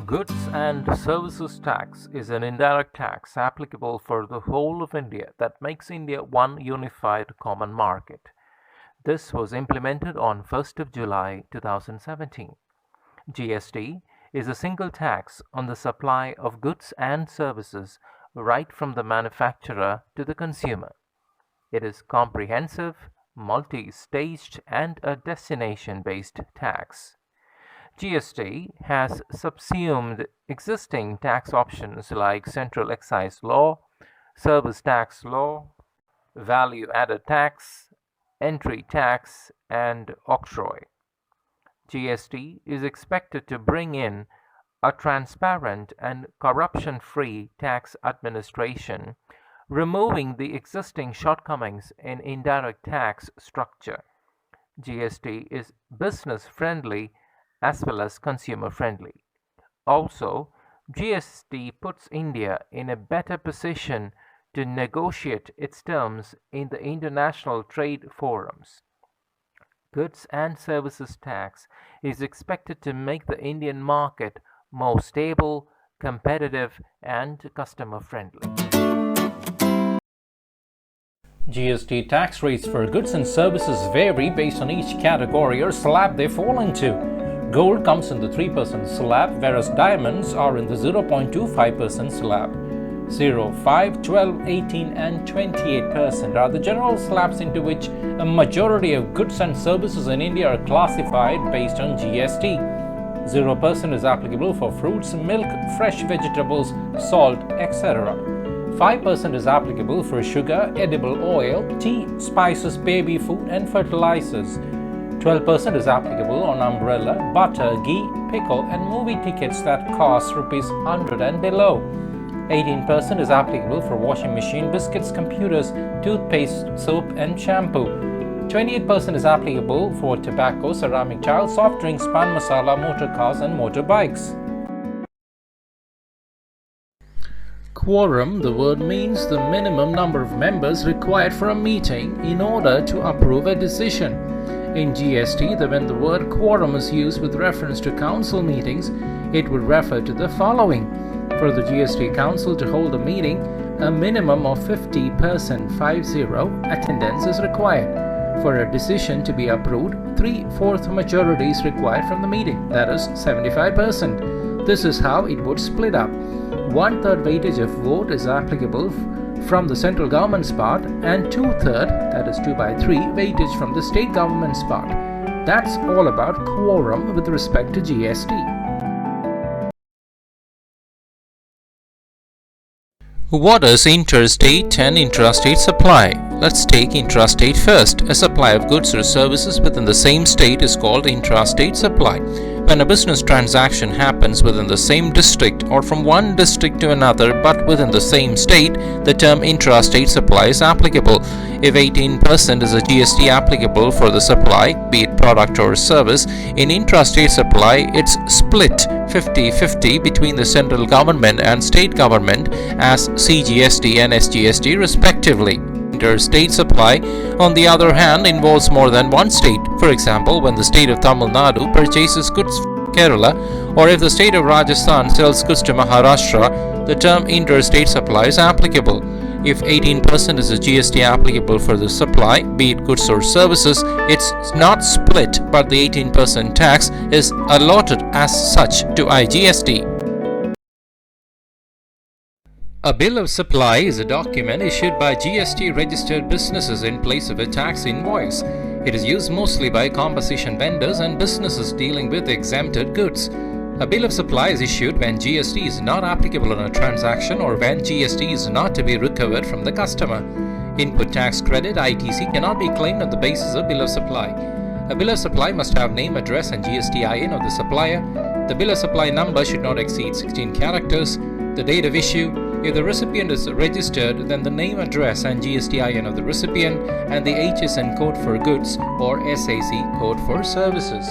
Goods and Services Tax is an indirect tax applicable for the whole of India that makes India one unified common market. This was implemented on 1st of July 2017. GST is a single tax on the supply of goods and services right from the manufacturer to the consumer. It is comprehensive, multi-staged, and a destination-based tax. GST has subsumed existing tax options like central excise law, service tax law, value-added tax, entry tax, and octroi. GST is expected to bring in a transparent and corruption-free tax administration, removing the existing shortcomings in indirect tax structure. GST is business-friendly as well as consumer-friendly. Also, GST puts India in a better position to negotiate its terms in the international trade forums. Goods and Services Tax is expected to make the Indian market more stable, competitive, and customer-friendly. GST tax rates for goods and services vary based on each category or slab they fall into. Gold comes in the 3% slab, whereas diamonds are in the 0.25% slab. 0, 5, 12, 18 and 28% are the general slabs into which a majority of goods and services in India are classified based on GST. 0% is applicable for fruits, milk, fresh vegetables, salt, etc. 5% is applicable for sugar, edible oil, tea, spices, baby food and fertilizers. 12% is applicable on umbrella, butter, ghee, pickle and movie tickets that cost ₹100 and below. 18% is applicable for washing machine, biscuits, computers, toothpaste, soap and shampoo. 28% is applicable for tobacco, ceramic tiles, soft drinks, pan masala, motor cars and motorbikes. Quorum, the word means the minimum number of members required for a meeting in order to approve a decision. In GST, when the word quorum is used with reference to council meetings, it would refer to the following. For the GST Council to hold a meeting, a minimum of 50% attendance is required. For a decision to be approved, 3/4 majority is required from the meeting, that is 75%. This is how it would split up. 1/3 weightage of vote is applicable from the central government's part and 2/3, that is 2/3, weightage from the state government's part. That's all about quorum with respect to GST. What is interstate and intrastate supply? Let's take intrastate first. A supply of goods or services within the same state is called intrastate supply. When a business transaction happens within the same district or from one district to another but within the same state, the term intrastate supply is applicable. If 18% is a GST applicable for the supply, be it product or service, in intrastate supply it's split 50-50 between the central government and state government as CGST and SGST respectively. Interstate supply, on the other hand, involves more than one state. For example, when the state of Tamil Nadu purchases goods from Kerala, or if the state of Rajasthan sells goods to Maharashtra, the term interstate supply is applicable. If 18% is a GST applicable for the supply, be it goods or services, it's not split, but the 18% tax is allotted as such to IGST. A bill of supply is a document issued by GST-registered businesses in place of a tax invoice. It is used mostly by composition vendors and businesses dealing with exempted goods. A bill of supply is issued when GST is not applicable on a transaction or when GST is not to be recovered from the customer. Input tax credit (ITC) cannot be claimed on the basis of bill of supply. A bill of supply must have name, address and GST-IN of the supplier. The bill of supply number should not exceed 16 characters. The date of issue. If the recipient is registered, then the name, address and GST-IN of the recipient and the HSN code for goods or SAC code for services.